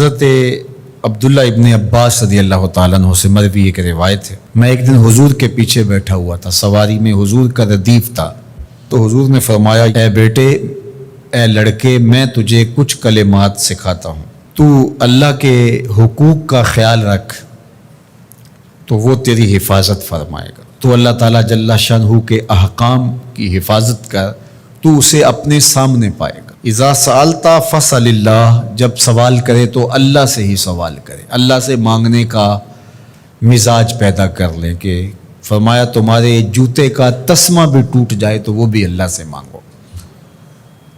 حضرت عبداللہ ابن عباس رضی اللہ تعالیٰ عنہ سے مروی ایک روایت ہے، میں ایک دن حضور کے پیچھے بیٹھا ہوا تھا، سواری میں حضور کا ردیف تھا، تو حضور نے فرمایا، اے بیٹے، اے لڑکے، میں تجھے کچھ کلمات سکھاتا ہوں، تو اللہ کے حقوق کا خیال رکھ تو وہ تیری حفاظت فرمائے گا۔ تو اللہ تعالیٰ جل شانہ کے احکام کی حفاظت کر، تو اسے اپنے سامنے پائے گا۔ اذا سألت فاسأل اللہ، جب سوال کرے تو اللہ سے ہی سوال کرے، اللہ سے مانگنے کا مزاج پیدا کر لیں کہ فرمایا تمہارے جوتے کا تسمہ بھی ٹوٹ جائے تو وہ بھی اللہ سے مانگو۔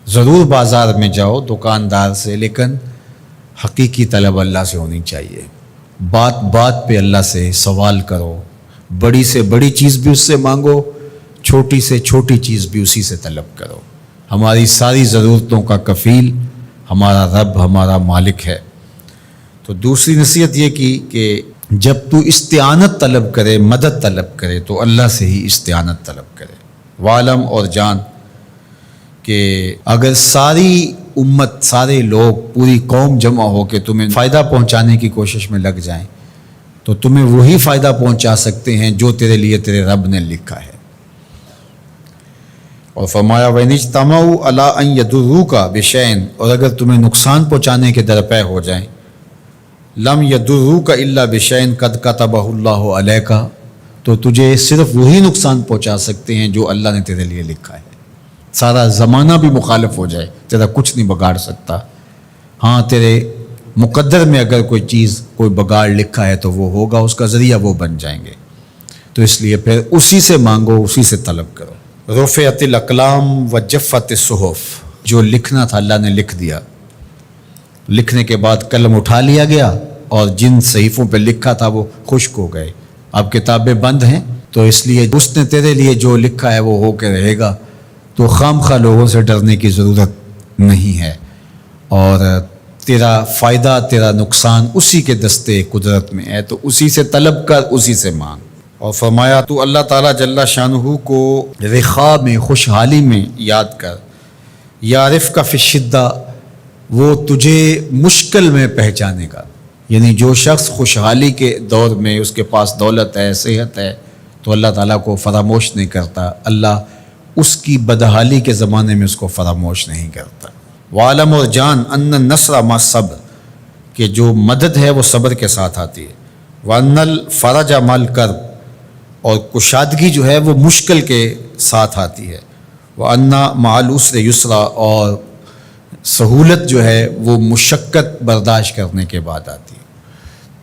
ضرور بازار میں جاؤ دکاندار سے، لیکن حقیقی طلب اللہ سے ہونی چاہیے۔ بات بات پہ اللہ سے سوال کرو، بڑی سے بڑی چیز بھی اس سے مانگو، چھوٹی سے چھوٹی چیز بھی اسی سے طلب کرو۔ ہماری ساری ضرورتوں کا کفیل ہمارا رب، ہمارا مالک ہے۔ تو دوسری نصیحت یہ کی کہ جب تو استعانت طلب کرے، مدد طلب کرے تو اللہ سے ہی استعانت طلب کرے۔ وعلم، اور جان کہ اگر ساری امت، سارے لوگ، پوری قوم جمع ہو کے تمہیں فائدہ پہنچانے کی کوشش میں لگ جائیں تو تمہیں وہی فائدہ پہنچا سکتے ہیں جو تیرے لیے تیرے رب نے لکھا ہے۔ اور فرمایا وَإِنِ اجْتَمَعُوا عَلَىٰ أَن يَضُرُّوكَ بِشَيْءٍ، اور اگر تمہیں نقصان پہنچانے کے درپے ہو جائیں، لَمْ يَضُرُّوكَ إِلَّا بِشَيْءٍ قَدْ كَتَبَهُ اللَّهُ عَلَيْكَ، تو تجھے صرف وہی نقصان پہنچا سکتے ہیں جو اللہ نے تیرے لیے لکھا ہے۔ سارا زمانہ بھی مخالف ہو جائے، تیرا کچھ نہیں بگاڑ سکتا۔ ہاں، تیرے مقدر میں اگر کوئی چیز، کوئی بگاڑ لکھا ہے تو وہ ہوگا، اس کا ذریعہ وہ بن جائیں گے۔ تو اس لیے پھر اسی سے مانگو، اسی سے طلب کرو۔ رفعت الاقلام وجفت الصحف، جو لکھنا تھا اللہ نے لکھ دیا، لکھنے کے بعد قلم اٹھا لیا گیا اور جن صحیفوں پہ لکھا تھا وہ خشک ہو گئے۔ اب کتابیں بند ہیں، تو اس لیے اس نے تیرے لیے جو لکھا ہے وہ ہو کے رہے گا، تو خام خواہ لوگوں سے ڈرنے کی ضرورت نہیں ہے، اور تیرا فائدہ، تیرا نقصان اسی کے دستے قدرت میں ہے، تو اسی سے طلب کر، اسی سے مانگ۔ اور فرمایا تو اللہ تعالیٰ جل شانہ کو رخاء میں، خوشحالی میں یاد کر، یعرفک فی الشدہ، وہ تجھے مشکل میں پہچانے گا۔ یعنی جو شخص خوشحالی کے دور میں اس کے پاس دولت ہے، صحت ہے، تو اللہ تعالیٰ کو فراموش نہیں کرتا، اللہ اس کی بدحالی کے زمانے میں اس کو فراموش نہیں کرتا۔ وعلم، اور جان، ان النصر مع الصبر، کہ جو مدد ہے وہ صبر کے ساتھ آتی ہے۔ وان الفرج مع الکرب، اور کشادگی جو ہے وہ مشکل کے ساتھ آتی ہے۔ وان مع العسر یسرا، اور سہولت جو ہے وہ مشقت برداشت کرنے کے بعد آتی ہے،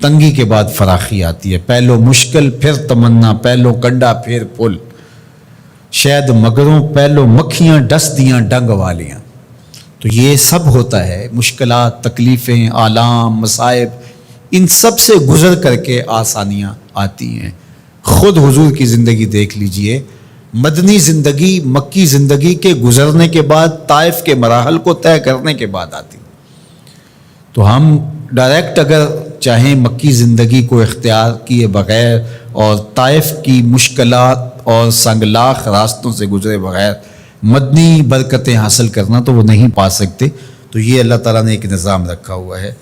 تنگی کے بعد فراخی آتی ہے۔ پہلو مشکل پھر تمنا، پہلو کنڈا پھر پل، شاید مگروں پہلو مکھیاں ڈس دیاں ڈنگ والیاں۔ تو یہ سب ہوتا ہے، مشکلات، تکلیفیں، آلام، مصائب، ان سب سے گزر کر کے آسانیاں آتی ہیں۔ خود حضور کی زندگی دیکھ لیجئے، مدنی زندگی مکی زندگی کے گزرنے کے بعد، طائف کے مراحل کو طے کرنے کے بعد آتی۔ تو ہم ڈائریکٹ اگر چاہیں مکی زندگی کو اختیار کیے بغیر اور طائف کی مشکلات اور سنگلاخ راستوں سے گزرے بغیر مدنی برکتیں حاصل کرنا، تو وہ نہیں پا سکتے۔ تو یہ اللہ تعالیٰ نے ایک نظام رکھا ہوا ہے۔